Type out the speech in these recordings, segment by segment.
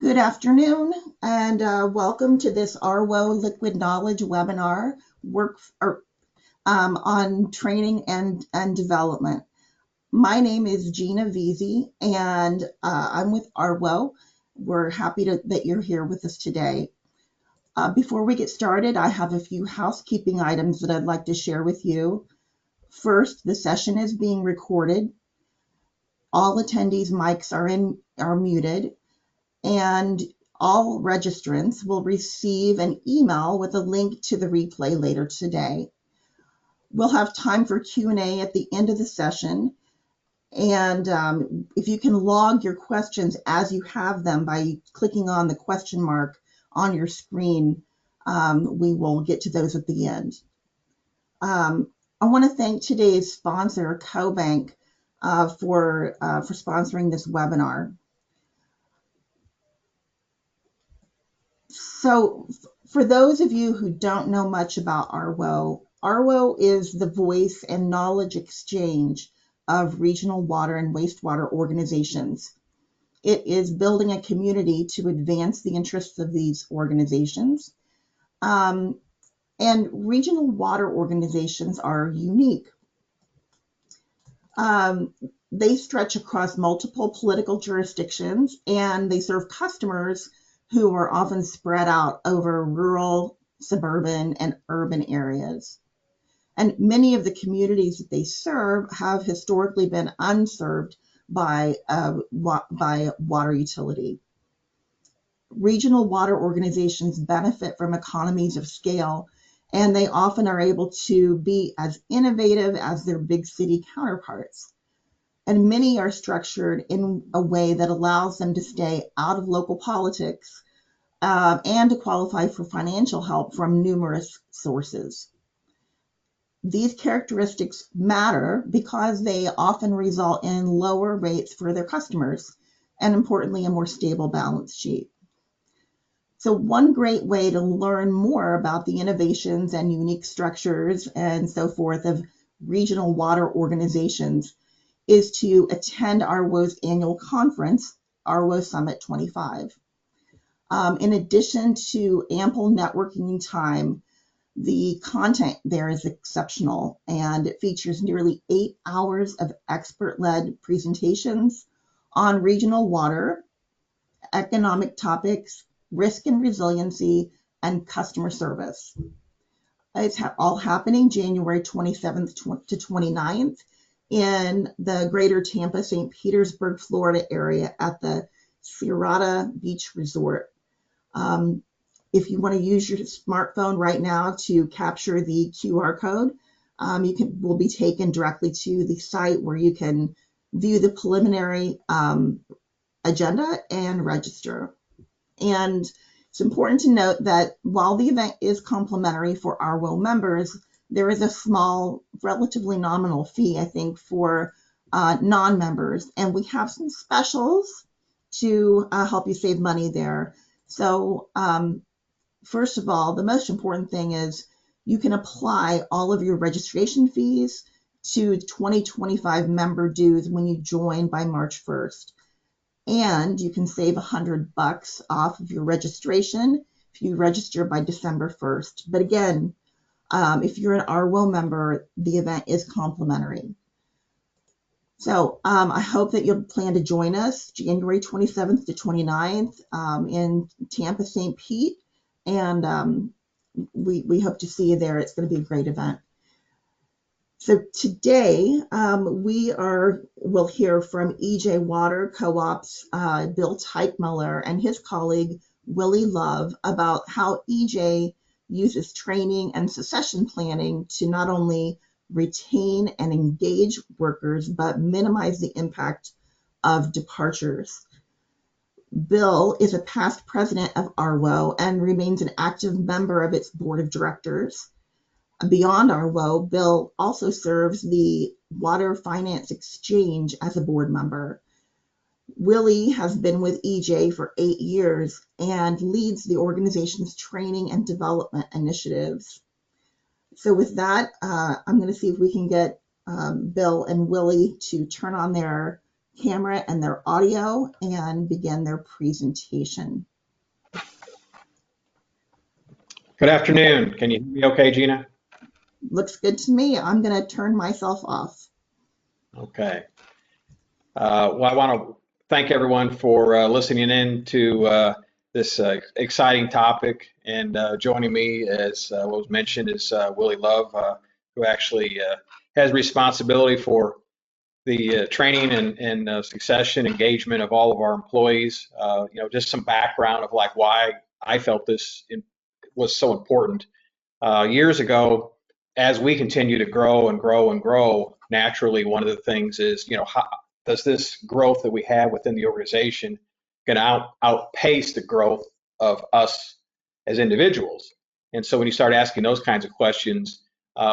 Good afternoon, and welcome to this ARWO Liquid Knowledge webinar on training and development. My name is Gina Veazey, and I'm with ARWO. We're happy that you're here with us today. Before we get started, I have a few housekeeping items that I'd like to share with you. First, the session is being recorded. All attendees' mics are muted. And all registrants will receive an email with a link to the replay later today. We'll have time for Q&A at the end of the session. And if you can log your questions as you have them by clicking on the question mark on your screen, we will get to those at the end. I want to thank today's sponsor, CoBank, for sponsoring this webinar. So for those of you who don't know much about ARWO, ARWO is the voice and knowledge exchange of regional water and wastewater organizations. It is building a community to advance the interests of these organizations. And regional water organizations are unique. They stretch across multiple political jurisdictions, and they serve customers who are often spread out over rural, suburban, and urban areas. And many of the communities that they serve have historically been unserved by water utility. Regional water organizations benefit from economies of scale, and they often are able to be as innovative as their big city counterparts. And many are structured in a way that allows them to stay out of local politics and to qualify for financial help from numerous sources. These characteristics matter because they often result in lower rates for their customers and, importantly, a more stable balance sheet. So one great way to learn more about the innovations and unique structures and so forth of regional water organizations is to attend ARWO's annual conference, ARWO Summit 25. In addition to ample networking time, the content there is exceptional, and it features nearly 8 hours of expert-led presentations on regional water, economic topics, risk and resiliency, and customer service. It's all happening January 27th to 29th in the greater Tampa, St. Petersburg, Florida area at the Sierra Beach Resort. If you want to use your smartphone right now to capture the QR code, will be taken directly to the site where you can view the preliminary agenda and register. And it's important to note that while the event is complimentary for ARWO members, there is a small, relatively nominal fee, I think, for non-members. And we have some specials to help you save money there. So first of all, the most important thing is you can apply all of your registration fees to 2025 member dues when you join by March 1st. And you can save $100 off of your registration if you register by December 1st. But again, if you're an ARWO member, the event is complimentary. So I hope that you'll plan to join us January 27th to 29th in Tampa, St. Pete. And we hope to see you there. It's going to be a great event. So today we'll hear from EJ Water Co-op's Bill Teichmiller and his colleague Willie Love about how EJ uses training and succession planning to not only retain and engage workers, but minimize the impact of departures. Bill is a past president of ARWO and remains an active member of its board of directors. Beyond ARWO, Bill also serves the Water Finance Exchange as a board member. Willie has been with EJ for 8 years and leads the organization's training and development initiatives. So with that, I'm going to see if we can get Bill and Willie to turn on their camera and their audio and begin their presentation. Good afternoon. Can you hear me okay, Gina? Looks good to me. I'm going to turn myself off. Okay. Well, I want to thank everyone for listening in to this exciting topic. And joining me, as was mentioned, is Willie Love, who actually has responsibility for the training and succession engagement of all of our employees. Just some background of like why I felt this was so important. Years ago, as we continue to grow and grow and grow, naturally, one of the things is, how does this growth that we have within the organization going to outpace the growth of us as individuals? And so when you start asking those kinds of questions,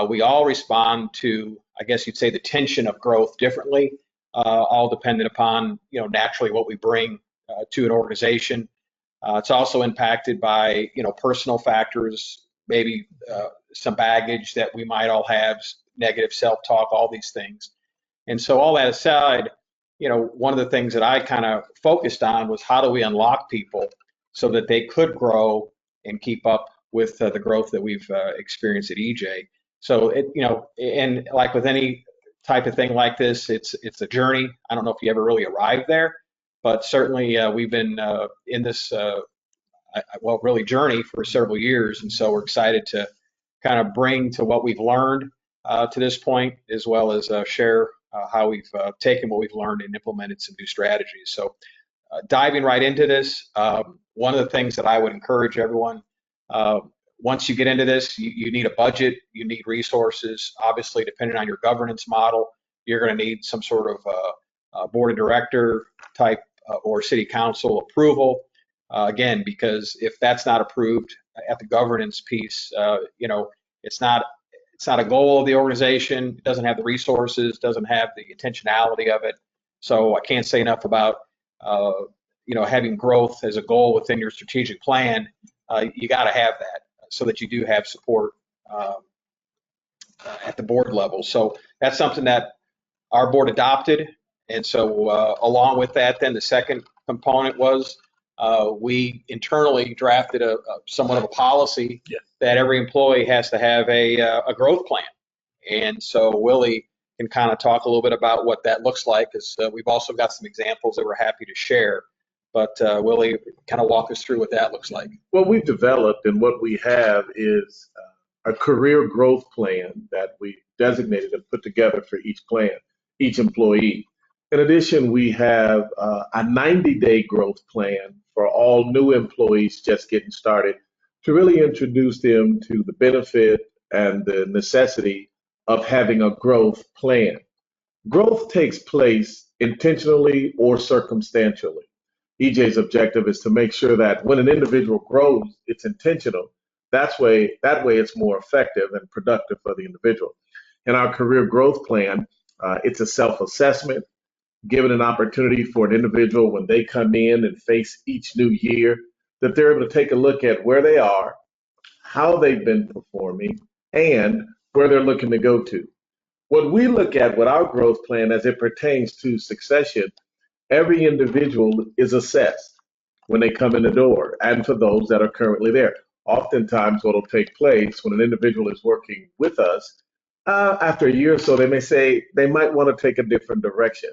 we all respond to, I guess you'd say, the tension of growth differently, all dependent upon, naturally what we bring to an organization. It's also impacted by, personal factors, maybe some baggage that we might all have, negative self-talk, all these things. And so all that aside, one of the things that I kind of focused on was how do we unlock people so that they could grow and keep up with the growth that we've experienced at EJ. So and like with any type of thing like this, it's a journey. I don't know if you ever really arrived there, but certainly we've been in this really journey for several years, and so we're excited to kind of bring to what we've learned to this point, as well as share how we've taken what we've learned and implemented some new strategies. So diving right into this, one of the things that I would encourage everyone, once you get into this, you need a budget, you need resources. Obviously, depending on your governance model, you're going to need some sort of board of director type or city council approval. Again, because if that's not approved at the governance piece, it's not a goal of the organization. It doesn't have the resources, doesn't have the intentionality of it. So I can't say enough about having growth as a goal within your strategic plan. You got to have that so that you do have support at the board level. So that's something that our board adopted. And so along with that, then the second component was we internally drafted somewhat of a policy that every employee has to have a growth plan. And so Willie can kind of talk a little bit about what that looks like, because we've also got some examples that we're happy to share. But Willie, kind of walk us through what that looks like. Well, we've developed, and what we have is a career growth plan that we designated and put together for each employee. In addition, we have a 90-day growth plan for all new employees just getting started to really introduce them to the benefit and the necessity of having a growth plan. Growth takes place intentionally or circumstantially. EJ's objective is to make sure that when an individual grows, it's intentional. That way it's more effective and productive for the individual. In our career growth plan, it's a self-assessment, given an opportunity for an individual when they come in and face each new year, that they're able to take a look at where they are, how they've been performing, and where they're looking to go to. What we look at with our growth plan as it pertains to succession, every individual is assessed when they come in the door, and for those that are currently there. Oftentimes what will take place when an individual is working with us, after a year or so, they may say they might want to take a different direction.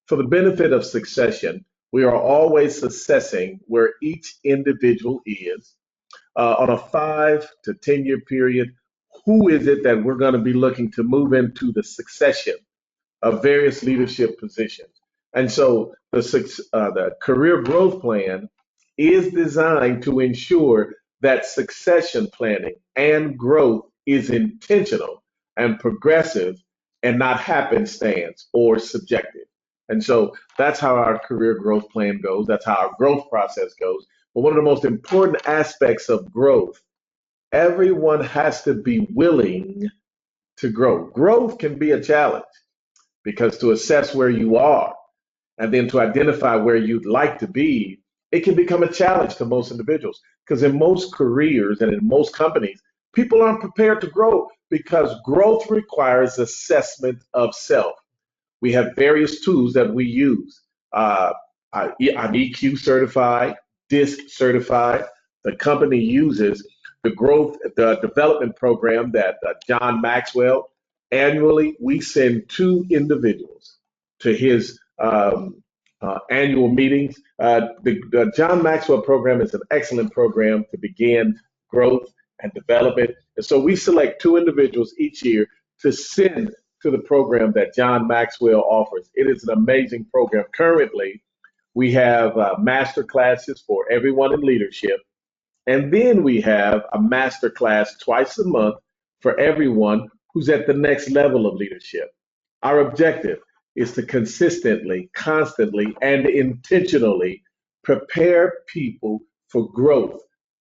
For the benefit of succession, we are always assessing where each individual is on a 5 to 10-year period. Who is it that we're going to be looking to move into the succession of various leadership positions? And so the career growth plan is designed to ensure that succession planning and growth is intentional and progressive and not happenstance or subjective. And so that's how our career growth plan goes. That's how our growth process goes. But one of the most important aspects of growth, everyone has to be willing to grow. Growth can be a challenge because to assess where you are and then to identify where you'd like to be, it can become a challenge to most individuals, because in most careers and in most companies, people aren't prepared to grow because growth requires assessment of self. We have various tools that we use. I'm EQ certified, DISC certified. The company uses the development program that John Maxwell. Annually, we send 2 individuals to his annual meetings. The John Maxwell program is an excellent program to begin growth and development. And so we select 2 individuals each year to send to the program that John Maxwell offers. It is an amazing program. Currently, we have master classes for everyone in leadership. And then we have a master class twice a month for everyone who's at the next level of leadership. Our objective is to consistently, constantly, and intentionally prepare people for growth,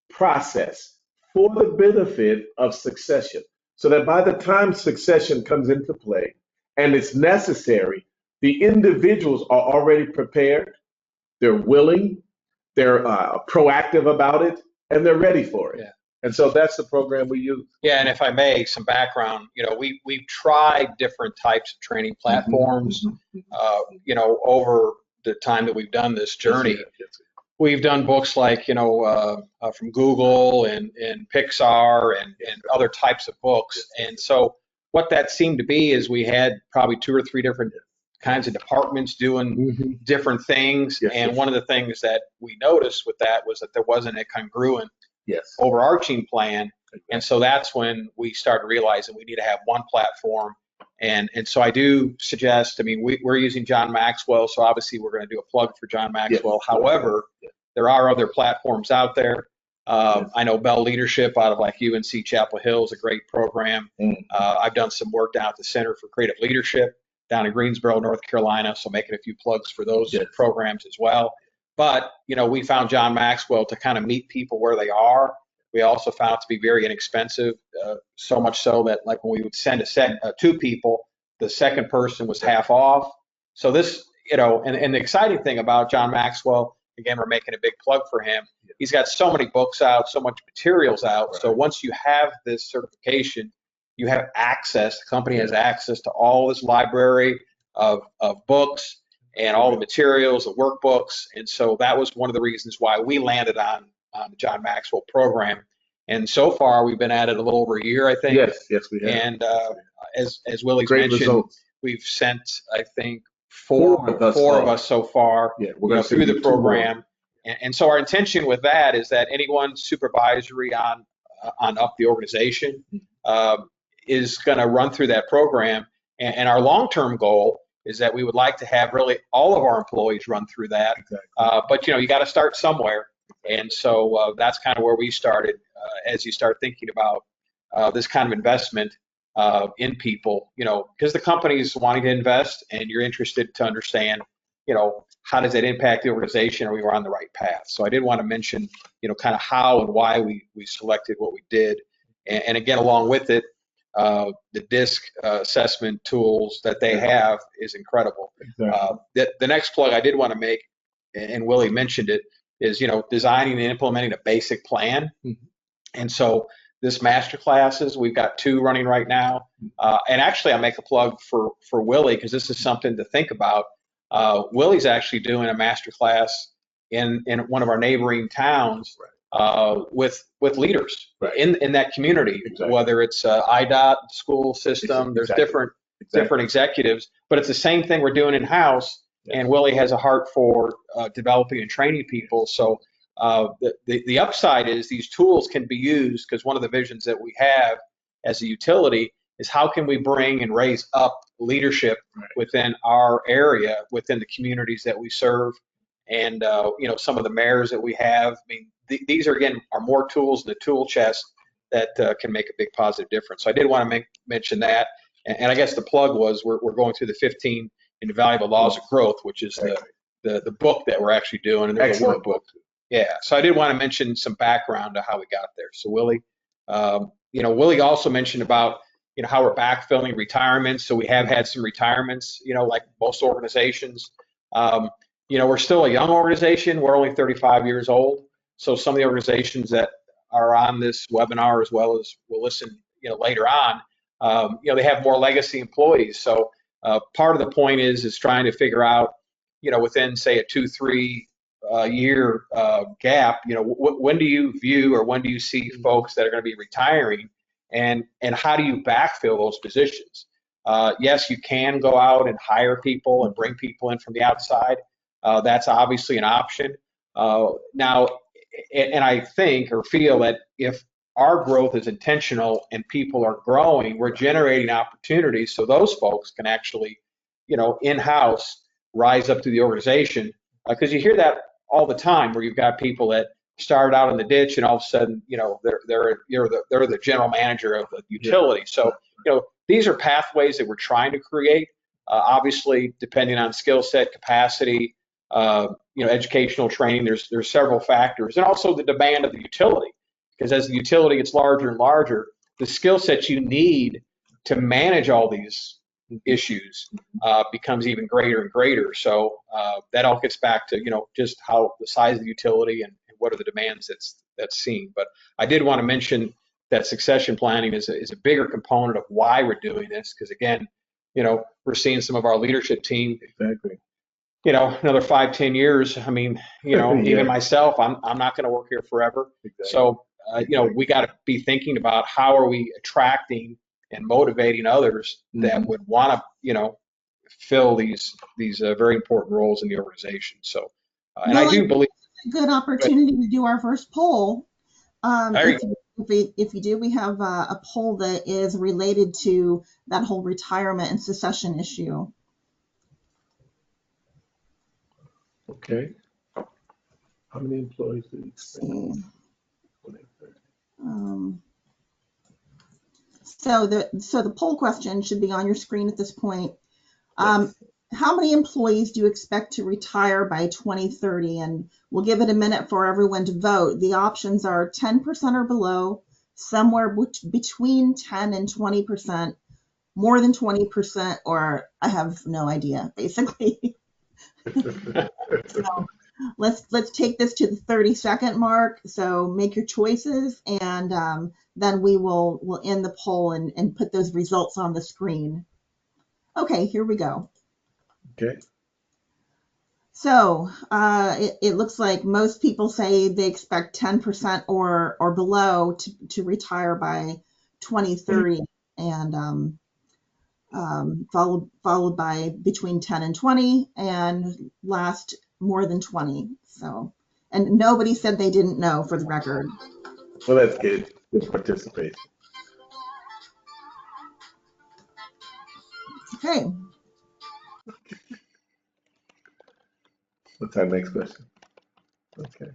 process, for the benefit of succession, so that by the time succession comes into play and it's necessary, the individuals are already prepared, they're willing, they're proactive about it, and they're ready for it. Yeah. And so that's the program we use. Yeah, and if I may, some background, we've tried different types of training platforms, over the time that we've done this journey. Yes. We've done books like, from Google and Pixar and other types of books. And so what that seemed to be is we had probably 2 or 3 different kinds of departments doing different things. Yes, and yes. one of the things that we noticed with that was that there wasn't a congruent overarching plan. And so that's when we started realizing we need to have one platform. And so I do suggest, we're using John Maxwell, so obviously we're going to do a plug for John Maxwell. Yes. However, there are other platforms out there. I know Bell Leadership out of like UNC Chapel Hill is a great program. I've done some work down at the Center for Creative Leadership down in Greensboro, North Carolina, so making a few plugs for those programs as well. But, we found John Maxwell to kind of meet people where they are. We also found it to be very inexpensive, so much so that like when we would send 2 people, the second person was half off. So this, and the exciting thing about John Maxwell, again, we're making a big plug for him. He's got so many books out, so much materials out. Right. So once you have this certification, you have access, the company has access to all this library of books and all the materials, the workbooks. And so that was one of the reasons why we landed on the John Maxwell program. And so far, we've been at it a little over a year, I think. Yes, we have. And as Willie's Great mentioned, results. We've sent, I think, four of us so far through the program. And so our intention with that is that anyone supervisory on up the organization is going to run through that program. And our long-term goal is that we would like to have really all of our employees run through that. Exactly. But you got to start somewhere. And so that's kind of where we started as you start thinking about this kind of investment in people, because the company's wanting to invest and you're interested to understand, how does that impact the organization? Are we on the right path? So I did want to mention, kind of how and why we selected what we did. And again, along with it, the DISC assessment tools that they have is incredible. Exactly. The next plug I did want to make, and Willie mentioned it, is designing and implementing a basic plan. And so this master classes, we've got 2 running right now. And actually I make a plug for Willie, because this is something to think about. Willie's actually doing a master class in one of our neighboring towns with leaders in that community, whether it's IDOT school system, there's different executives, but it's the same thing we're doing in-house. And Willie has a heart for developing and training people. So the upside is these tools can be used, because one of the visions that we have as a utility is how can we bring and raise up leadership within our area, within the communities that we serve, and some of the mayors that we have. These are more tools in the tool chest that can make a big positive difference. So I did want to mention that, and I guess the plug was we're going through the 15 Invaluable Laws of Growth, which is the book that we're actually doing, and there's a workbook. Yeah, so I did want to mention some background to how we got there. So Willie, Willie also mentioned about how we're backfilling retirements. So we have had some retirements, like most organizations. We're still a young organization. We're only 35 years old. So some of the organizations that are on this webinar, as well as will listen, later on, they have more legacy employees. So Part of the point is trying to figure out, within say a 2-3 year gap, when do you view or when do you see folks that are going to be retiring, and how do you backfill those positions? Yes, you can go out and hire people and bring people in from the outside. That's obviously an option. Now, and I think or feel that if our growth is intentional and people are growing, we're generating opportunities so those folks can actually, in-house rise up to the organization. Because you hear that all the time, where you've got people that started out in the ditch and all of a sudden, they're the general manager of the utility. So, these are pathways that we're trying to create. Obviously, depending on skill set, capacity, educational training, there's several factors, and also the demand of the utility. Because as the utility gets larger and larger, the skill sets you need to manage all these issues becomes even greater and greater. So that all gets back to just how the size of the utility and what are the demands that's seen. But I did want to mention that succession planning is a bigger component of why we're doing this. Because again, we're seeing some of our leadership team. Exactly. Another 5-10 years. I mean, Yeah. even myself, I'm not going to work here forever. Exactly. So, we got to be thinking about how are we attracting and motivating others that would want to, fill these very important roles in the organization. So, and I do believe a good opportunity to do our first poll. If you do, we have a poll that is related to that whole retirement and succession issue. Okay. How many employees do you expect? So the poll question should be on your screen at this point. Yes. How many employees do you expect to retire by 2030? And we'll give it a minute for everyone to vote. The options are 10% or below, somewhere between 10 and 20%, more than 20%, or I have no idea, basically. So let's take this to the 30-second mark. So make your choices, and then we'll end the poll and put those results on the screen. Okay, here we go. Okay. So it looks like most people say they expect 10% or below to retire by 2030, and followed by between 10 and 20, and last more than 20. So, and nobody said they didn't know, for the record. Well, that's good. Good participation. Okay. What's our next question? Okay.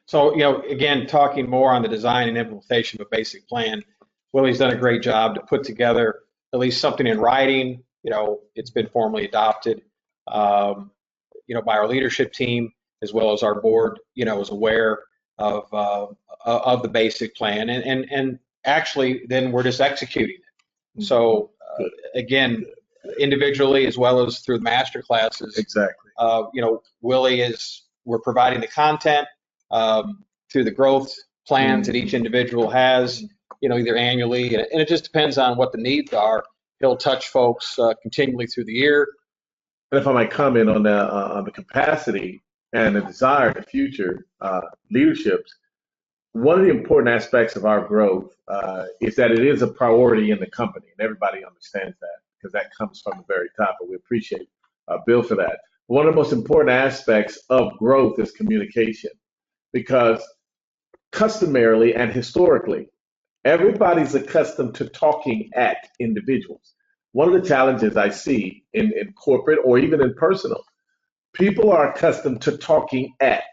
So, again, talking more on the design and implementation of a basic plan, Willie's done a great job to put together at least something in writing. It's been formally adopted, by our leadership team, as well as our board, is aware of the basic plan, and actually then we're just executing it. So again, individually as well as through the master classes. Exactly. Willie we're providing the content through the growth plans that each individual has, either annually, and it just depends on what the needs are. He'll touch folks continually through the year. And if I might comment on the capacity and the desire in the future leaderships, one of the important aspects of our growth is that it is a priority in the company, and everybody understands that because that comes from the very top, and we appreciate Bill for that. One of the most important aspects of growth is communication, because customarily and historically, everybody's accustomed to talking at individuals. One of the challenges I see in corporate or even in personal, people are accustomed to talking at,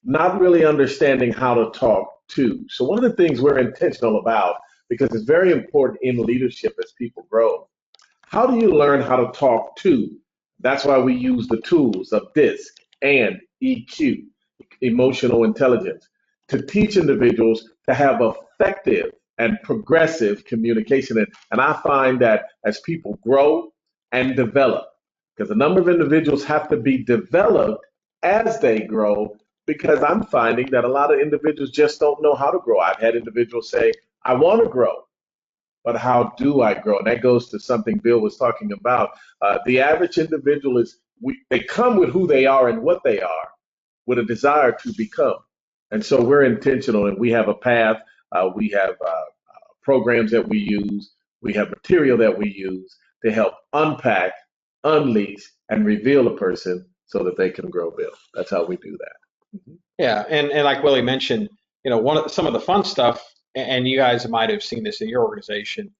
not really understanding how to talk to. So one of the things we're intentional about, because it's very important in leadership as people grow, how do you learn how to talk to? That's why we use the tools of DISC and EQ, emotional intelligence, to teach individuals to have effective and progressive communication. And I find that as people grow and develop, because a number of individuals have to be developed as they grow, because I'm finding that a lot of individuals just don't know how to grow. I've had individuals say, I want to grow, but how do I grow? And that goes to something Bill was talking about. The average individual they come with who they are and what they are, with a desire to become. And so we're intentional, and we have a path. We have programs that we use. We have material that we use to help unpack, unleash, and reveal a person so that they can grow, Bill. That's how we do that. Yeah, and like Willie mentioned, some of the fun stuff, and you guys might have seen this in your organization.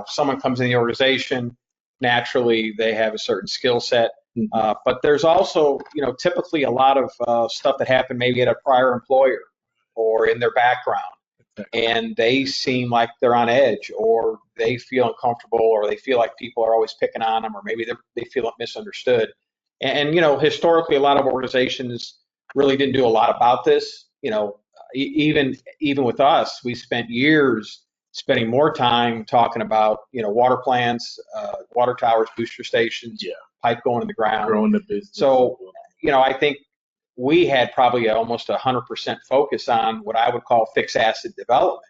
Someone comes in the organization, naturally they have a certain skill set, but there's also, typically a lot of stuff that happened maybe at a prior employer or in their background, and they seem like they're on edge, or they feel uncomfortable, or they feel like people are always picking on them, or maybe they feel misunderstood. And historically, a lot of organizations really didn't do a lot about this. Even with us, we spent years spending more time talking about, water plants, water towers, booster stations, pipe going in the ground. Growing the business. So, I think we had probably almost 100% focus on what I would call fixed asset development,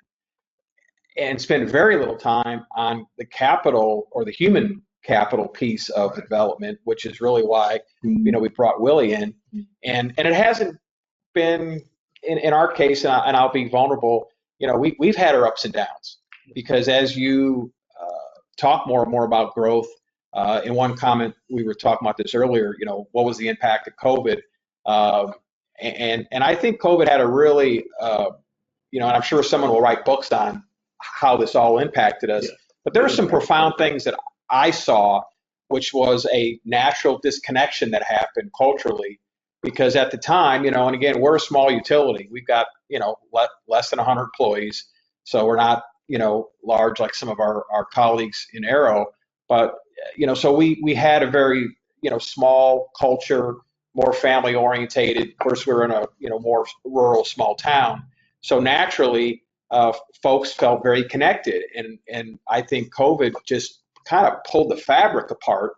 and spend very little time on the capital or the human capital piece of the development, which is really why, we brought Willie in. And it hasn't been, in our case, and I'll be vulnerable, we've had our ups and downs, because as you talk more and more about growth, in one comment, we were talking about this earlier, what was the impact of COVID? And I think COVID had a really, and I'm sure someone will write books on how this all impacted us. But there were some profound things that I saw, which was a natural disconnection that happened culturally, because at the time, and again, we're a small utility. We've got, less than 100 employees. So we're not, large like some of our colleagues in ARWO. But, so we had a very, small culture, more family orientated. Of course, we're in a, more rural, small town. So naturally, folks felt very connected. And I think COVID just kind of pulled the fabric apart.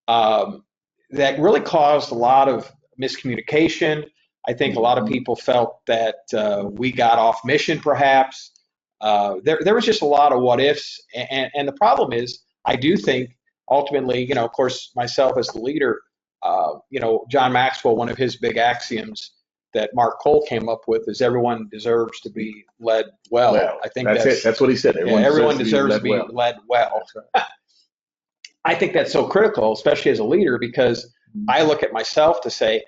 That really caused a lot of miscommunication. I think a lot of people felt that we got off mission, perhaps. There was just a lot of what ifs. And the problem is, I do think ultimately, of course, myself as the leader, John Maxwell, one of his big axioms that Mark Cole came up with is everyone deserves to be led well. I think that's it. That's what he said. Everyone deserves to be led well. Right. I think that's so critical, especially as a leader, because I look at myself to say,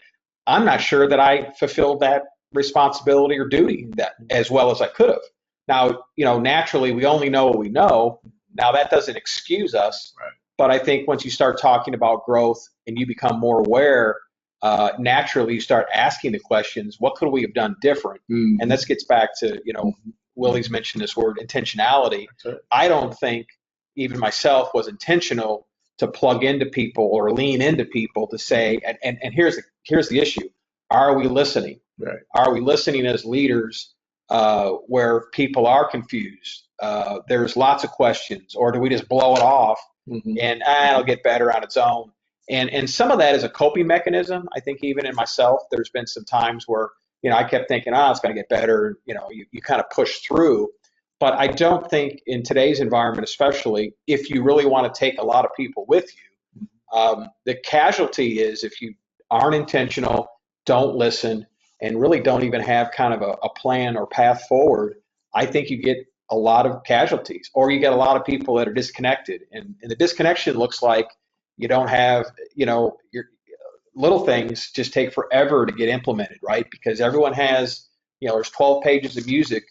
I'm not sure that I fulfilled that responsibility or duty that as well as I could have. Now, naturally, we only know what we know. Now, that doesn't excuse us. Right. But I think once you start talking about growth and you become more aware, naturally you start asking the questions, what could we have done different? And this gets back to, Willie's mentioned this word, intentionality. Right. I don't think even myself was intentional to plug into people or lean into people to say, and here's the issue. Are we listening? Right. Are we listening as leaders where people are confused? There's lots of questions, or do we just blow it off and it'll get better on its own? And some of that is a coping mechanism. I think even in myself, there's been some times where, I kept thinking, it's going to get better. You kind of push through. But I don't think in today's environment, especially if you really want to take a lot of people with you, the casualty is if you aren't intentional, don't listen, and really don't even have kind of a plan or path forward, I think you get a lot of casualties, or you get a lot of people that are disconnected. And the disconnection looks like you don't have, your little things just take forever to get implemented, right? Because everyone has, there's 12 pages of music,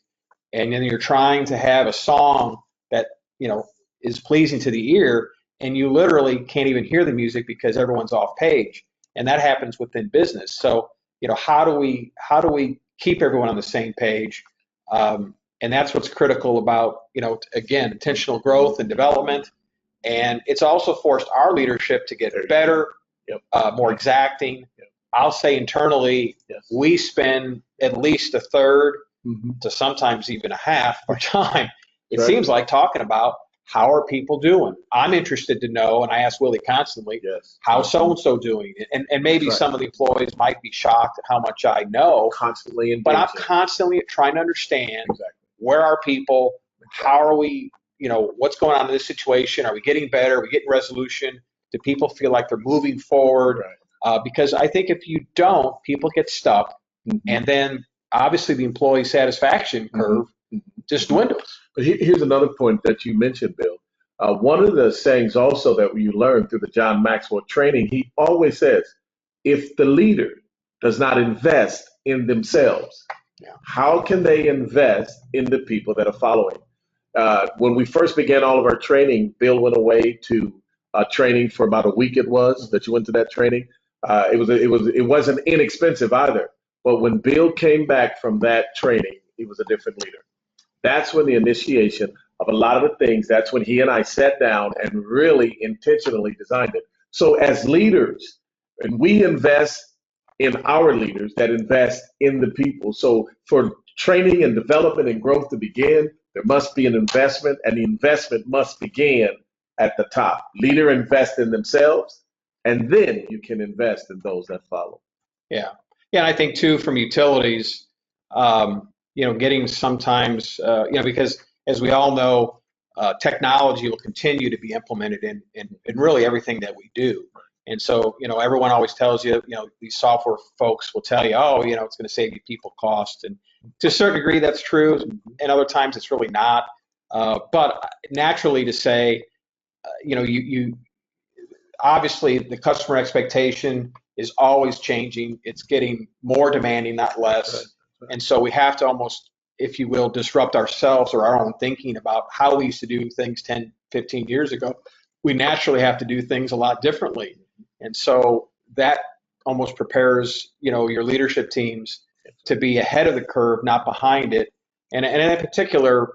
and then you're trying to have a song that, is pleasing to the ear, and you literally can't even hear the music because everyone's off page. And that happens within business. So, how do we keep everyone on the same page? And that's what's critical about, again, intentional growth and development. And it's also forced our leadership to get better, more exacting. I'll say internally, we spend at least a third to sometimes even a half of our time, it seems like, talking about how are people doing. I'm interested to know, and I ask Willie constantly, how's so-and-so doing? And maybe some of the employees might be shocked at how much I know. Constantly engaging. But I'm constantly trying to understand where are people, how are we what's going on in this situation? Are we getting better? Are we getting resolution? Do people feel like they're moving forward? Right. Because I think if you don't, people get stuck, and then obviously the employee satisfaction curve just dwindles. But here's another point that you mentioned, Bill. One of the sayings also that you learn through the John Maxwell training, he always says, if the leader does not invest in themselves, how can they invest in the people that are following? When we first began all of our training, Bill went away to training for about a week. It was that you went to that training. It wasn't inexpensive either. But when Bill came back from that training, he was a different leader. That's when the initiation of a lot of the things, that's when he and I sat down and really intentionally designed it. So as leaders, and we invest in our leaders that invest in the people. So for training and development and growth to begin, there must be an investment, and the investment must begin at the top. Leader invest in themselves, and then you can invest in those that follow. Yeah. And I think too, from utilities, getting sometimes, because as we all know, technology will continue to be implemented in really everything that we do. And so, everyone always tells you, these software folks will tell you, oh, it's going to save you people cost. And to a certain degree, that's true. And other times it's really not. But naturally to say, you obviously the customer expectation is always changing. It's getting more demanding, not less. And so we have to almost, if you will, disrupt ourselves or our own thinking about how we used to do things 10, 15 years ago. We naturally have to do things a lot differently. And so that almost prepares, your leadership teams to be ahead of the curve, not behind it. And in particular,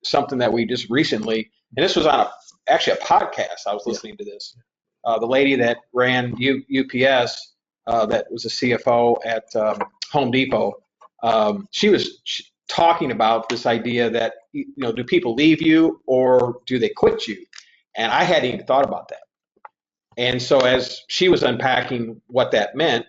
something that we just recently, and this was on actually a podcast, I was listening to this. The lady that ran UPS, that was a CFO at Home Depot, she was talking about this idea that, do people leave you or do they quit you? And I hadn't even thought about that. And so as she was unpacking what that meant,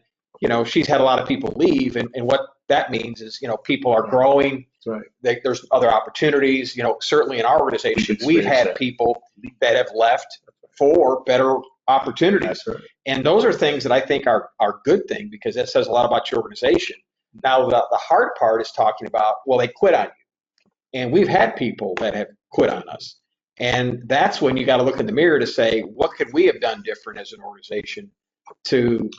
she's had a lot of people leave. And what that means is, people are growing. That's right. There's other opportunities. Certainly in our organization, we've had people that have left for better opportunities. Right. And those are things that I think are good thing, because that says a lot about your organization. Now, the hard part is talking about, well, they quit on you. And we've had people that have quit on us. And that's when you got to look in the mirror to say, what could we have done different as an organization to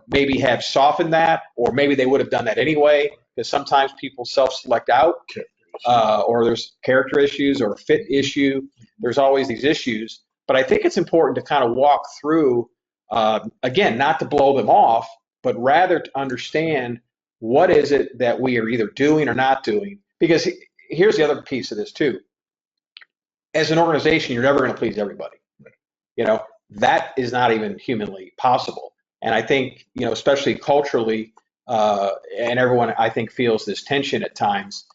maybe have softened that, or maybe they would have done that anyway, because sometimes people self-select out, or there's character issues or a fit issue. There's always these issues. But I think it's important to kind of walk through, again, not to blow them off, but rather to understand what is it that we are either doing or not doing. Because here's the other piece of this too. As an organization, you're never going to please everybody. That is not even humanly possible. And I think, especially culturally, and everyone, I think, feels this tension at times.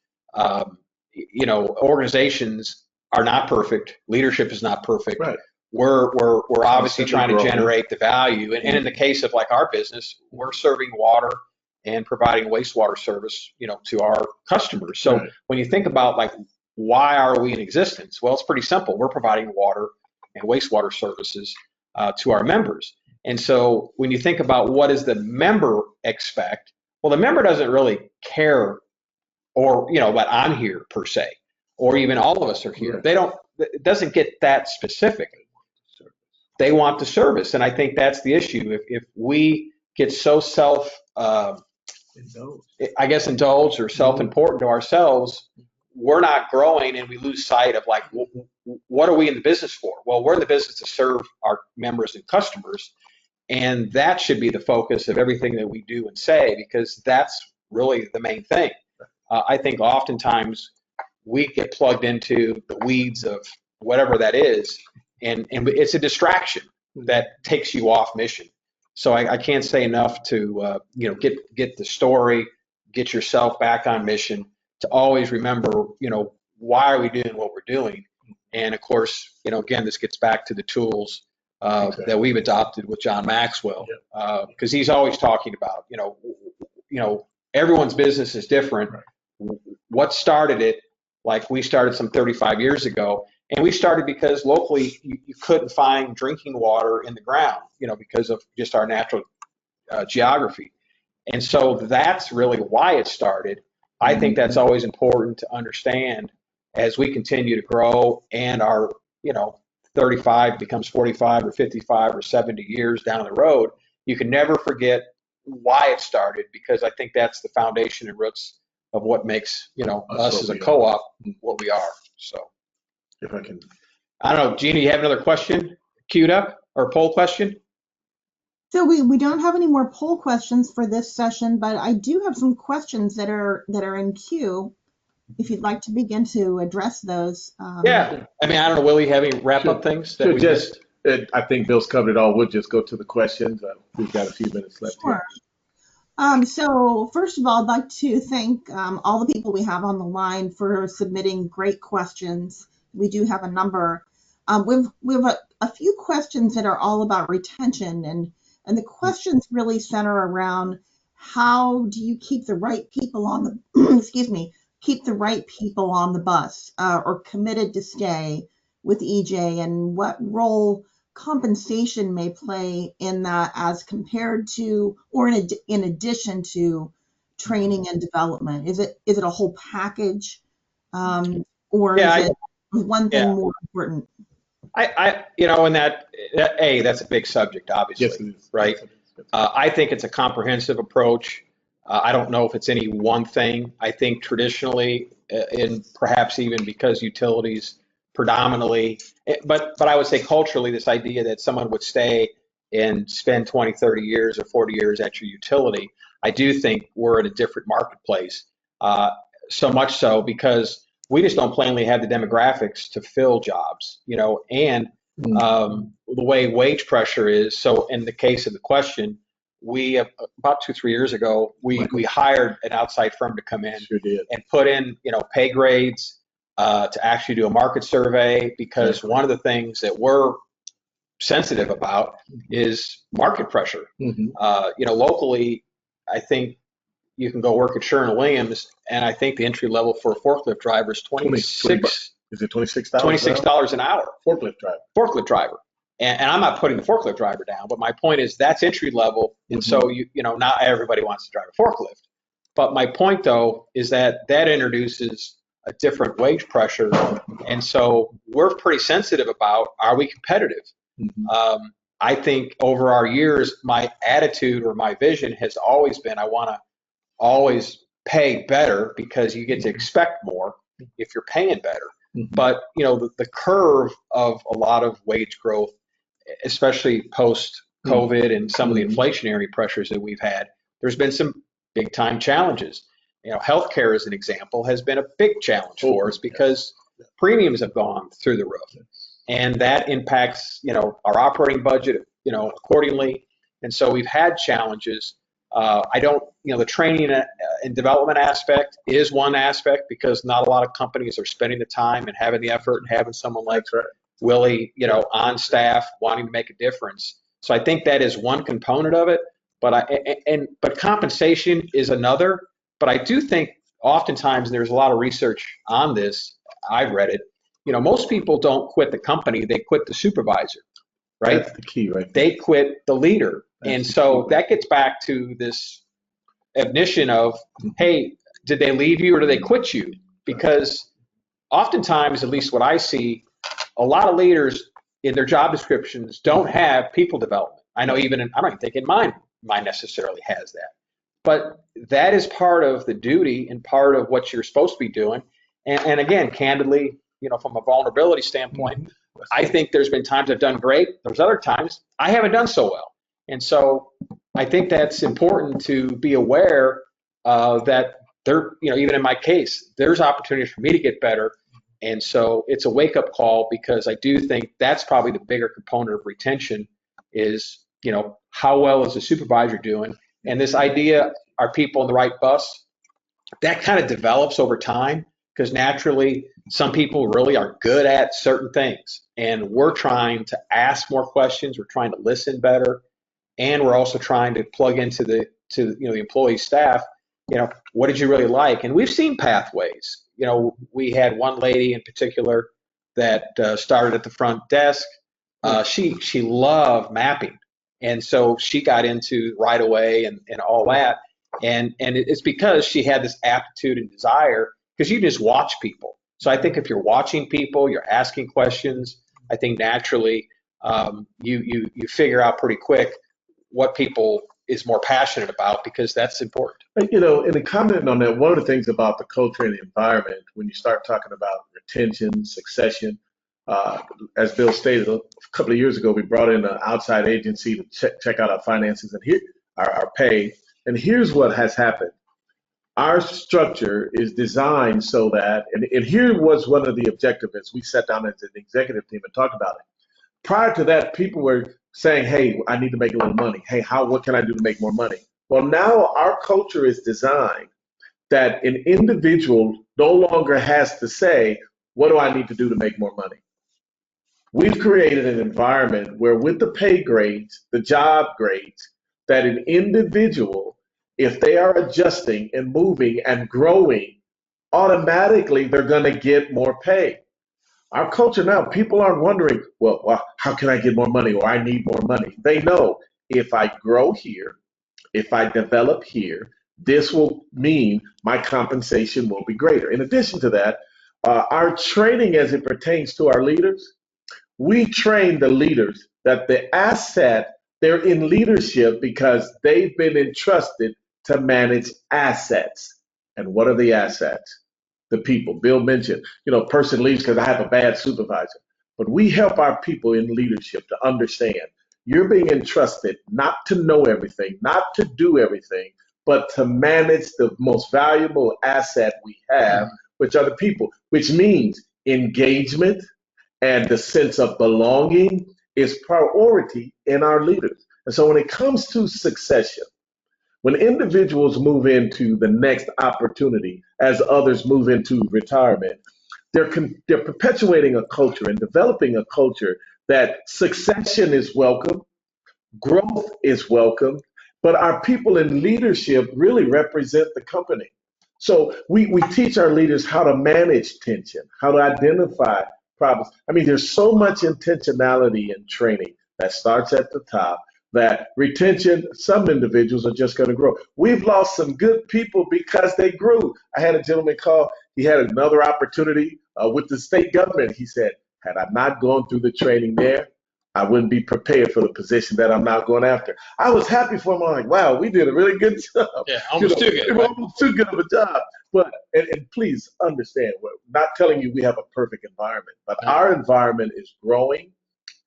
Organizations are not perfect. Leadership is not perfect. Right. We're obviously trying to generate the value. And in the case of like our business, we're serving water and providing wastewater service, to our customers. So when you think about like, why are we in existence? Well, it's pretty simple. We're providing water and wastewater services to our members. And so when you think about what does the member expect, well, the member doesn't really care, or, that I'm here per se, or even all of us are here. It doesn't get that specific. They want the service. And I think that's the issue. If we get so indulged or self-important to ourselves, we're not growing, and we lose sight of like, what are we in the business for? Well, we're in the business to serve our members and customers, and that should be the focus of everything that we do and say, because that's really the main thing. I think oftentimes we get plugged into the weeds of whatever that is, and it's a distraction that takes you off mission. So I can't say enough to get the story, get yourself back on mission, to always remember, why are we doing what we're doing? And of course, again, this gets back to the tools that we've adopted with John Maxwell, because he's always talking about, everyone's business is different. What started it like we started some 35 years ago. And we started because locally you couldn't find drinking water in the ground, because of just our natural geography. And so that's really why it started. I think that's always important to understand as we continue to grow and our, 35 becomes 45 or 55 or 70 years down the road. You can never forget why it started, because I think that's the foundation and roots of what makes, us as a co-op what we are. So if I can. I don't know, Gina, you have another question queued up or poll question? So we don't have any more poll questions for this session, but I do have some questions that are in queue. If you'd like to begin to address those. Yeah, I mean, I don't know, Willie, have any wrap-up things that we just, I think Bill's covered it all. We'll just go to the questions. We've got a few minutes left. Sure. So first of all, I'd like to thank all the people we have on the line for submitting great questions. We do have a number. We have a few questions that are all about retention, and the questions really center around how do you keep the right people on the excuse me, keep the right people on the bus or committed to stay with EJ, and what role compensation may play in that as compared to or in addition to training and development. Is it a whole package or is it one thing more important? And that's a big subject, obviously, yes, right? I think it's a comprehensive approach. I don't know if it's any one thing. I think traditionally, and perhaps even because utilities predominantly, but I would say culturally, this idea that someone would stay and spend 20, 30 years or 40 years at your utility, I do think we're in a different marketplace. So much so because we just don't plainly have the demographics to fill jobs, and the way wage pressure is. So in the case of the question, we about 2-3 years ago, we hired an outside firm to come in and put in, pay grades to actually do a market survey, because one of the things that we're sensitive about is market pressure. Locally, I think you can go work at Sherwin-Williams, and I think the entry level for a forklift driver is $26. Is it $26? $26 an hour. Forklift driver. And I'm not putting the forklift driver down, but my point is that's entry level. And so, not everybody wants to drive a forklift. But my point, though, is that introduces a different wage pressure. And so we're pretty sensitive about, are we competitive? I think over our years, my attitude or my vision has always been, I want to always pay better, because you get to expect more if you're paying better. But, the curve of a lot of wage growth, especially post-COVID and some of the inflationary pressures that we've had, there's been some big-time challenges. Healthcare, as an example, has been a big challenge for us because premiums have gone through the roof. And that impacts, our operating budget, accordingly. And so we've had challenges. The training and development aspect is one aspect, because not a lot of companies are spending the time and having the effort and having someone like Willie, on staff wanting to make a difference. So I think that is one component of it, but compensation is another. But I do think oftentimes there's a lot of research on this. I've read it. Most people don't quit the company; they quit the supervisor, right? That's the key, right? They quit the leader. And so that gets back to this admission of, hey, did they leave you or did they quit you? Because oftentimes, at least what I see, a lot of leaders in their job descriptions don't have people development. I know I don't even think in mine necessarily has that. But that is part of the duty and part of what you're supposed to be doing. And again, candidly, from a vulnerability standpoint, I think there's been times I've done great. There's other times I haven't done so well. And so I think that's important to be aware that there, even in my case, there's opportunities for me to get better. And so it's a wake-up call, because I do think that's probably the bigger component of retention is, how well is the supervisor doing? And this idea, are people on the right bus? That kind of develops over time, because naturally some people really are good at certain things. And we're trying to ask more questions. We're trying to listen better. And we're also trying to plug into the employee staff, what did you really like? And we've seen pathways, we had one lady in particular that started at the front desk. She loved mapping. And so she got into right away and all that. And it's because she had this aptitude and desire, because you just watch people. So I think if you're watching people, you're asking questions, I think naturally you figure out pretty quick what people is more passionate about, because that's important. And commenting on that, one of the things about the culture and the environment, when you start talking about retention, succession, as Bill stated, a couple of years ago, we brought in an outside agency to check out our finances and our pay. And here's what has happened. Our structure is designed so that, and here was one of the objectives as we sat down as an executive team and talked about it. Prior to that, people were saying, hey, I need to make a little money. Hey, what can I do to make more money? Well, now our culture is designed that an individual no longer has to say, what do I need to do to make more money? We've created an environment where, with the pay grades, the job grades, that an individual, if they are adjusting and moving and growing, automatically they're going to get more pay. Our culture now, people aren't wondering, well, how can I get more money, or I need more money? They know, if I grow here, if I develop here, this will mean my compensation will be greater. In addition to that, our training as it pertains to our leaders, we train the leaders that the asset, they're in leadership because they've been entrusted to manage assets. And what are the assets? The people. Bill mentioned, person leaves because I have a bad supervisor. But we help our people in leadership to understand you're being entrusted not to know everything, not to do everything, but to manage the most valuable asset we have, which are the people, which means engagement and the sense of belonging is priority in our leaders. And so when it comes to succession, when individuals move into the next opportunity as others move into retirement, they're perpetuating a culture and developing a culture that succession is welcome, growth is welcome, but our people in leadership really represent the company. So we teach our leaders how to manage tension, how to identify problems. I mean, there's so much intentionality in training that starts at the top, that retention, some individuals are just going to grow. We've lost some good people because they grew. I had a gentleman call. He had another opportunity with the state government. He said, had I not gone through the training there, I wouldn't be prepared for the position that I'm now going after. I was happy for him. I'm like, wow, we did a really good job. Yeah, almost too good. Right? Almost too good of a job. But and please understand, we're not telling you we have a perfect environment, but our environment is growing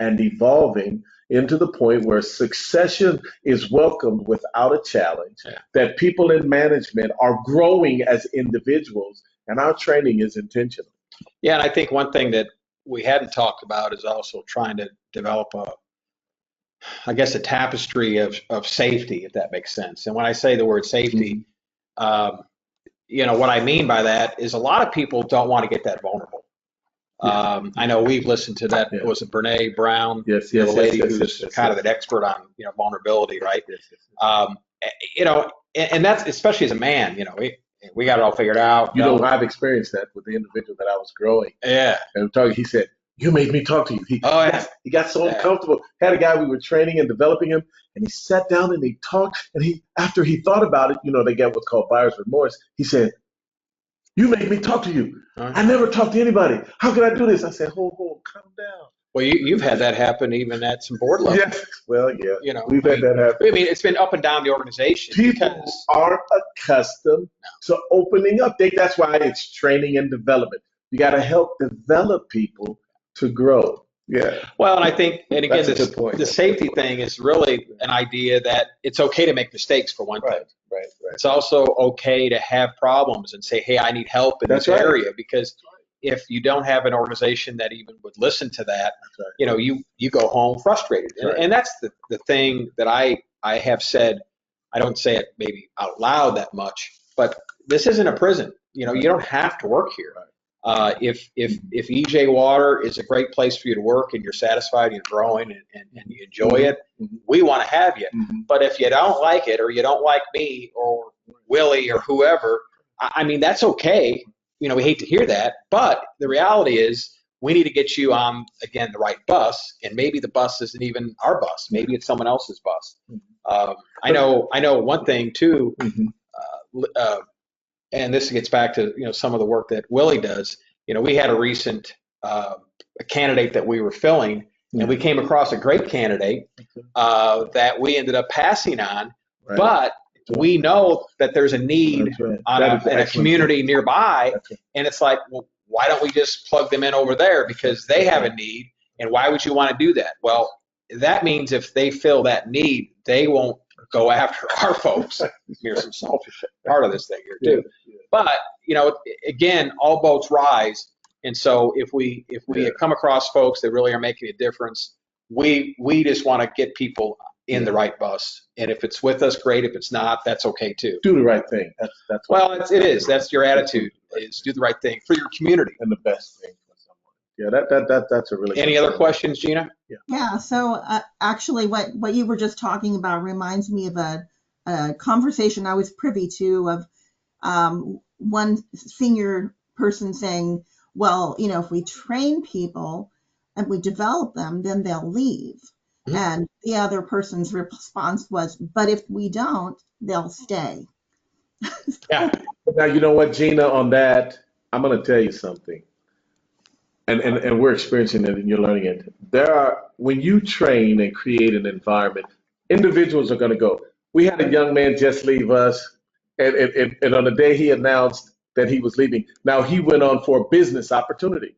and evolving into the point where succession is welcomed without a challenge, that people in management are growing as individuals, and our training is intentional. Yeah, and I think one thing that we hadn't talked about is also trying to develop a tapestry of safety, if that makes sense. And when I say the word safety, what I mean by that is a lot of people don't want to get that vulnerable. I know we've listened to that. Yeah. Was it Brene Brown? Yes, the lady who's kind of an expert on vulnerability, right? Yes. And that's especially as a man. We got it all figured out. I've experienced that with the individual that I was growing. Yeah. And he said, you made me talk to you. He got so uncomfortable. Had a guy we were training and developing him, and he sat down and he talked, and after he thought about it, they get what's called buyer's remorse. He said, you made me talk to you. I never talked to anybody. How can I do this? I said, hold, calm down. Well, you've had that happen even at some board level. Yes. Well, yeah. We've had that happen. I mean, it's been up and down the organization. People aren't accustomed to opening up. That's why it's training and development. You got to help develop people to grow. Yeah. Well, and I think, and again, the safety thing is really an idea that it's okay to make mistakes, for one thing. Right. It's also okay to have problems and say, hey, I need help in this area, because if you don't have an organization that even would listen to that, you go home frustrated. And that's the thing that I have said. I don't say it maybe out loud that much, but this isn't a prison. You don't have to work here. If EJ Water is a great place for you to work and you're satisfied, you're growing and you enjoy it, we want to have you. But if you don't like it, or you don't like me or Willie or whoever, I mean, that's okay. we hate to hear that, but the reality is we need to get you on, again, the right bus, and maybe the bus isn't even our bus. Maybe it's someone else's bus. I know one thing too, and this gets back to, some of the work that Willie does. We had a recent a candidate that we were filling, and we came across a great candidate that we ended up passing on, but we know that there's a need in a community nearby, and it's like, well, why don't we just plug them in over there because they have a need, and why would you want to do that? Well, that means if they fill that need, they won't go after our folks. Here's some selfish part of this thing here too. But, again, all boats rise. And so if we come across folks that really are making a difference, we just want to get people in the right bus. And if it's with us, great. If it's not, that's okay too. Do the right thing. That's well, it is. That's your attitude, is do the right thing for your community. And the best thing for someone. Yeah, that's a really Any other questions, Gina? Yeah. So actually what you were just talking about reminds me of a conversation I was privy to of one senior person saying, well, if we train people and we develop them, then they'll leave. Mm-hmm. And the other person's response was, but if we don't, they'll stay. Yeah. Now, you know what, Gina, on that, I'm going to tell you something. And we're experiencing it and you're learning it. When you train and create an environment, individuals are going to go. We had a young man just leave us, and on the day he announced that he was leaving, now he went on for a business opportunity.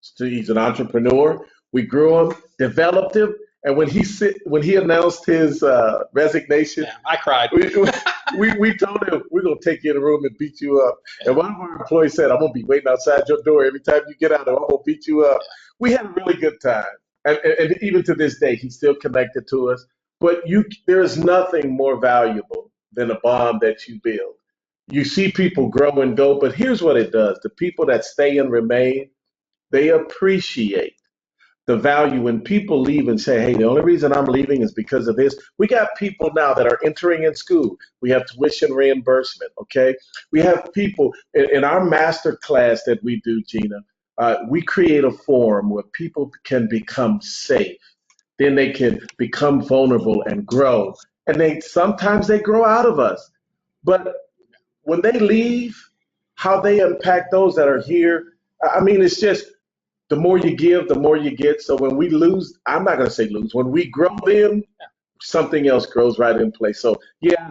So he's an entrepreneur. We grew him, developed him, and when he announced his resignation, I cried. We told him, we're going to take you in a room and beat you up. And one of our employees said, I'm going to be waiting outside your door every time you get out there. I'm going to beat you up. We had a really good time. And even to this day, he's still connected to us. But there is nothing more valuable than a bond that you build. You see people grow and go, but here's what it does. The people that stay and remain, they appreciate the value when people leave and say, hey, the only reason I'm leaving is because of this. We got people now that are entering in school. We have tuition reimbursement, okay? We have people in our master class that we do, Gina, we create a forum where people can become safe. Then they can become vulnerable and grow. And sometimes they grow out of us. But when they leave, how they impact those that are here, I mean, it's just, the more you give, the more you get. So when we lose, I'm not going to say lose. When we grow them, something else grows right in place. So yeah,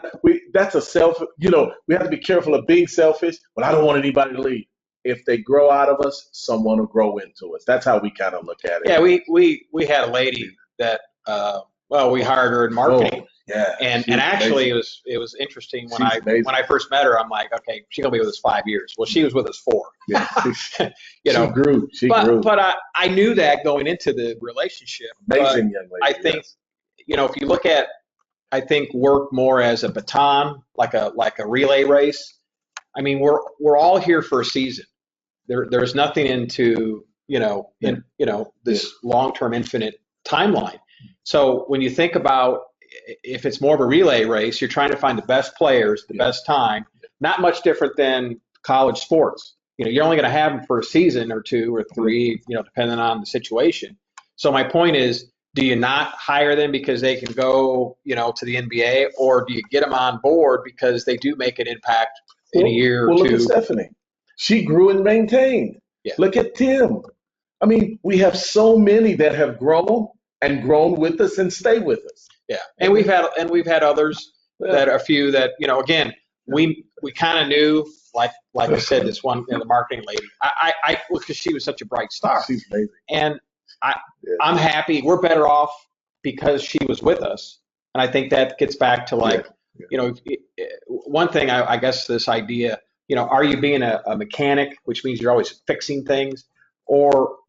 that's we have to be careful of being selfish. Well, I don't want anybody to leave. If they grow out of us, someone will grow into us. That's how we kind of look at it. Yeah, we had a lady that we hired her in marketing. Oh, yeah, and actually amazing. It was interesting when I first met her. I'm like, okay, she's gonna be with us 5 years. Well, she was with us 4. Yeah, she grew. She grew. But I knew that going into the relationship. Amazing young lady. I think if you look at, I think work more as a baton, like a relay race. I mean, we're all here for a season. There's nothing into this long-term infinite timeline. So when you think about, if it's more of a relay race, you're trying to find the best players, the best time, not much different than college sports. You're only going to have them for a season or 2 or 3, depending on the situation. So my point is, do you not hire them because they can go, to the NBA, or do you get them on board because they do make an impact in a year or 2? Look at Stephanie. She grew and maintained. Yeah. Look at Tim. I mean, we have so many that have grown with us and stay with us. Yeah, and we've had others that a few that again we kind of knew, like I said, this one, the marketing lady. I because she was such a bright star. She's amazing. And I'm happy. We're better off because she was with us, and I think that gets back to one thing. I guess this idea, are you being a mechanic, which means you're always fixing things, or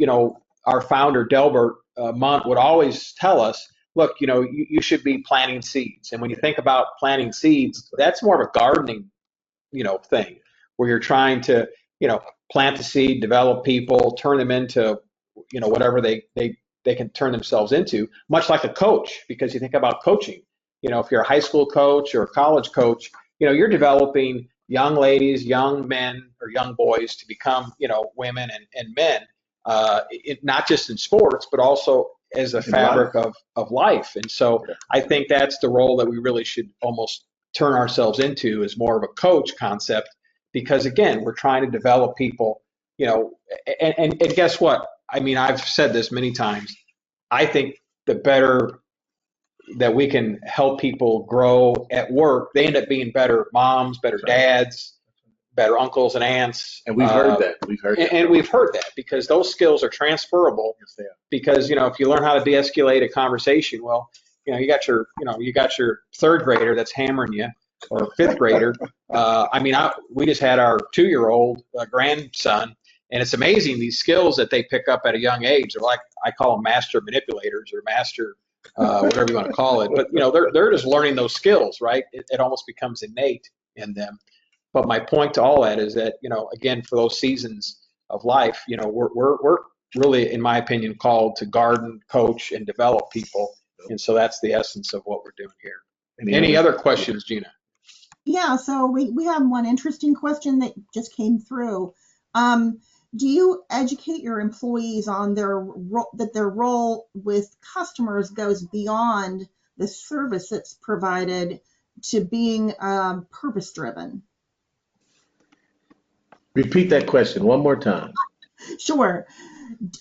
our founder Delbert Munt would always tell us, look, you should be planting seeds. And when you think about planting seeds, that's more of a gardening, thing where you're trying to, plant the seed, develop people, turn them into, whatever they can turn themselves into, much like a coach, because you think about coaching, if you're a high school coach or a college coach, you're developing young ladies, young men, or young boys to become, women and men, not just in sports, but also as a fabric of life. And so I think that's the role that we really should almost turn ourselves into, is more of a coach concept, because again, we're trying to develop people, and guess what? I mean, I've said this many times. I think the better that we can help people grow at work, they end up being better moms, better dads, better uncles and aunts. And we've heard that. And we've heard that, because those skills are transferable. Yes, they are. Because, if you learn how to de-escalate a conversation, well, you got your third grader that's hammering you, or fifth grader. We just had our 2-year-old grandson, and it's amazing these skills that they pick up at a young age. They're like, I call them master manipulators, or master whatever you want to call it. But they're just learning those skills, right? It almost becomes innate in them. But my point to all that is that, again, for those seasons of life, we're really, in my opinion, called to garden, coach, and develop people. And so that's the essence of what we're doing here. Any other questions, Gina? Yeah, so we have one interesting question that just came through. Do you educate your employees on that their role with customers goes beyond the service that's provided to being purpose-driven? Repeat that question one more time. Sure.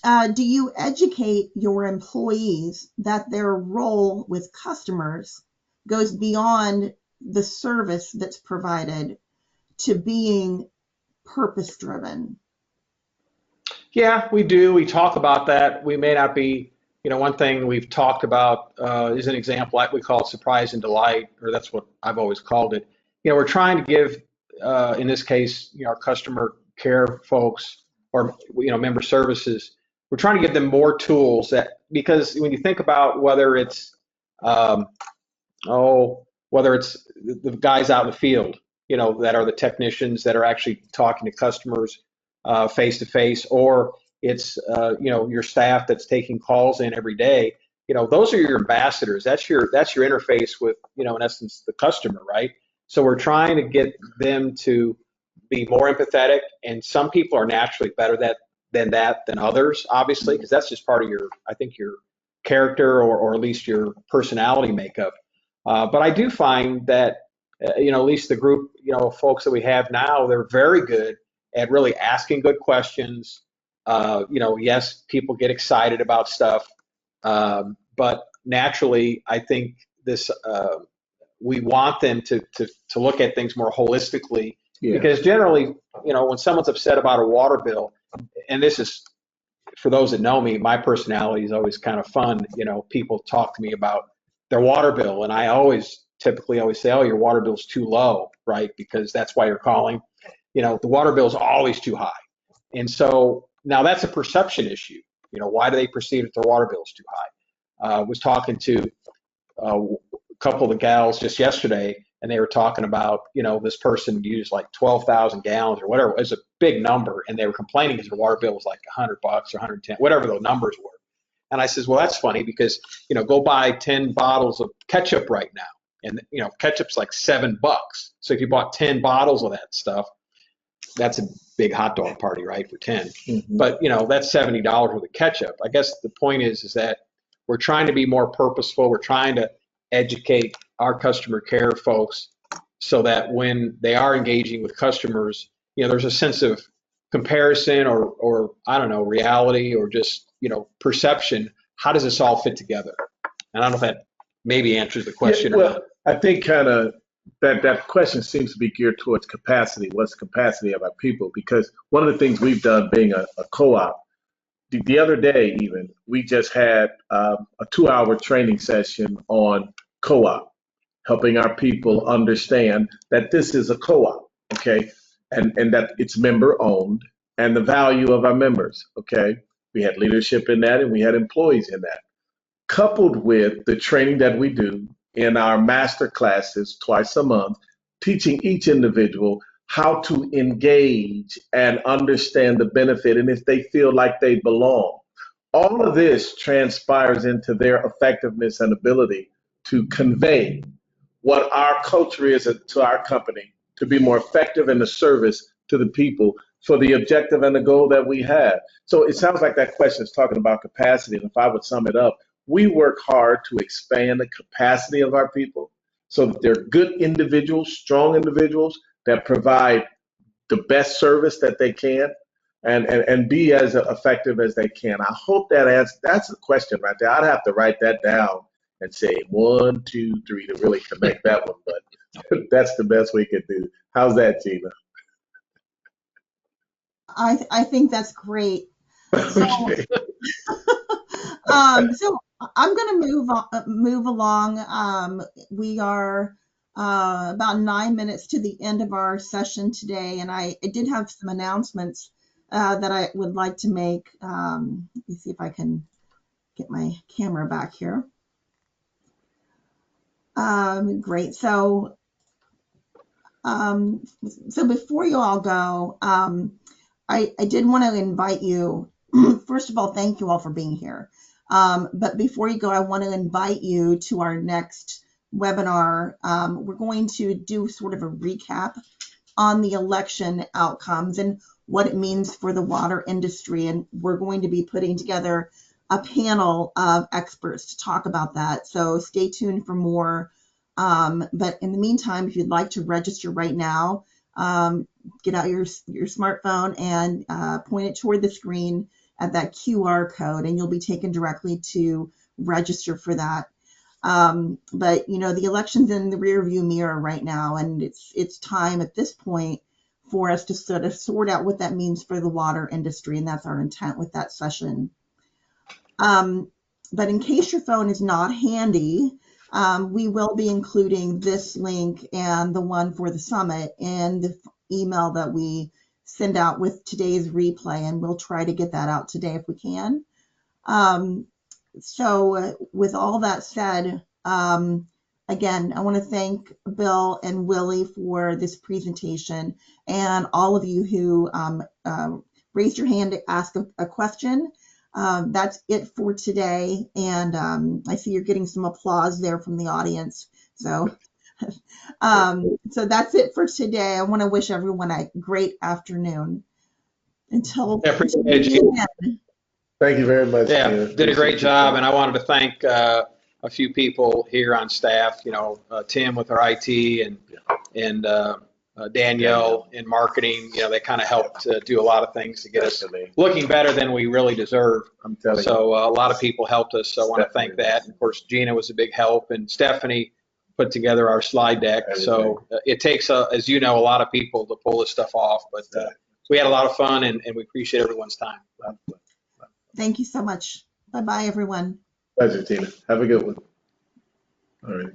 Do you educate your employees that their role with customers goes beyond the service that's provided to being purpose-driven? Yeah, we do. We talk about that. We may not be, one thing we've talked about is an example, like we call it surprise and delight, or that's what I've always called it. We're trying to give, in this case, our customer care folks, or, member services, we're trying to give them more tools because when you think about whether it's the guys out in the field, that are the technicians that are actually talking to customers face to face, or it's your staff that's taking calls in every day. Those are your ambassadors. That's your interface with, in essence, the customer, right? So we're trying to get them to be more empathetic, and some people are naturally better than others, obviously, because that's just part of your character, or at least your personality makeup. But I do find that at least the group folks that we have now, they're very good at really asking good questions. Yes, people get excited about stuff, but naturally, I think we want them to look at things more holistically. Yeah. Because generally, when someone's upset about a water bill, and this is, for those that know me, my personality is always kind of fun. People talk to me about their water bill, and I typically always say, oh, your water bill's too low, right? Because that's why you're calling. The water bill is always too high. And so now that's a perception issue. Why do they perceive that their water bill is too high? I was talking to a couple of the gals just yesterday, and they were talking about, this person used like 12,000 gallons or whatever. It was a big number, and they were complaining because their water bill was like $100 or 110, whatever those numbers were. And I says, well, that's funny because, go buy 10 bottles of ketchup right now. And, ketchup's like $7. So if you bought 10 bottles of that stuff, that's a big hot dog party, right, for 10. Mm-hmm. But, that's $70 worth of ketchup. I guess the point is that we're trying to be more purposeful. We're trying to educate our customer care folks so that when they are engaging with customers, there's a sense of comparison or I don't know, reality, or just, perception. How does this all fit together? And I don't know if that maybe answers the question. Yeah, well, I think kind of that question seems to be geared towards capacity. What's the capacity of our people? Because one of the things we've done being a co-op, the other day even, we just had a 2-hour training session on co-op, helping our people understand that this is a co-op, okay, and that it's member-owned, and the value of our members, okay. We had leadership in that, and we had employees in that, coupled with the training that we do in our master classes twice a month, teaching each individual how to engage and understand the benefit, and if they feel like they belong. All of this transpires into their effectiveness and ability to convey what our culture is to our company to be more effective in the service to the people for the objective and the goal that we have. So it sounds like that question is talking about capacity. And if I would sum it up, we work hard to expand the capacity of our people so that they're good individuals, strong individuals that provide the best service that they can and be as effective as they can. I hope that answers, that's the question right there. I'd have to write that down and say 1, 2, 3 to really connect that one, but that's the best we could do. How's that, Gina? I think that's great. So, Okay. so I'm going to move along. We are about 9 minutes to the end of our session today, and I did have some announcements that I would like to make. Let me see if I can get my camera back here. Great. So before you all go, I did want to invite you. First of all, thank you all for being here. But before you go, I want to invite you to our next webinar. We're going to do sort of a recap on the election outcomes and what it means for the water industry. And we're going to be putting together a panel of experts to talk about that. So stay tuned for more. But in the meantime, if you'd like to register right now, get out your smartphone and point it toward the screen at that QR code, and you'll be taken directly to register for that. But you know, the election's in the rearview mirror right now, and it's time at this point for us to sort of sort out what that means for the water industry, and that's our intent with that session. But in case your phone is not handy, we will be including this link and the one for the summit in the email that we send out with today's replay, and we'll try to get that out today if we can. So with all that said, again, I want to thank Bill and Willie for this presentation, and all of you who raised your hand to ask a question. That's it for today, and I see you're getting some applause there from the audience. So, so that's it for today. I want to wish everyone a great afternoon. Until Appreciate Thank you very much. Yeah, Tina. did a great job, and I wanted to thank a few people here on staff. You know, Tim with our IT and Danielle in marketing. You know, they kind of helped do a lot of things to get us looking better than we really deserve. I'm telling you. So a lot of people helped us. So I want to thank that. And of course, Gina was a big help, and Stephanie put together our slide deck. So it takes, as you know, a lot of people to pull this stuff off. But we had a lot of fun, and we appreciate everyone's time. Thank you so much. Bye-bye, everyone. Pleasure, Tina. Have a good one. All right.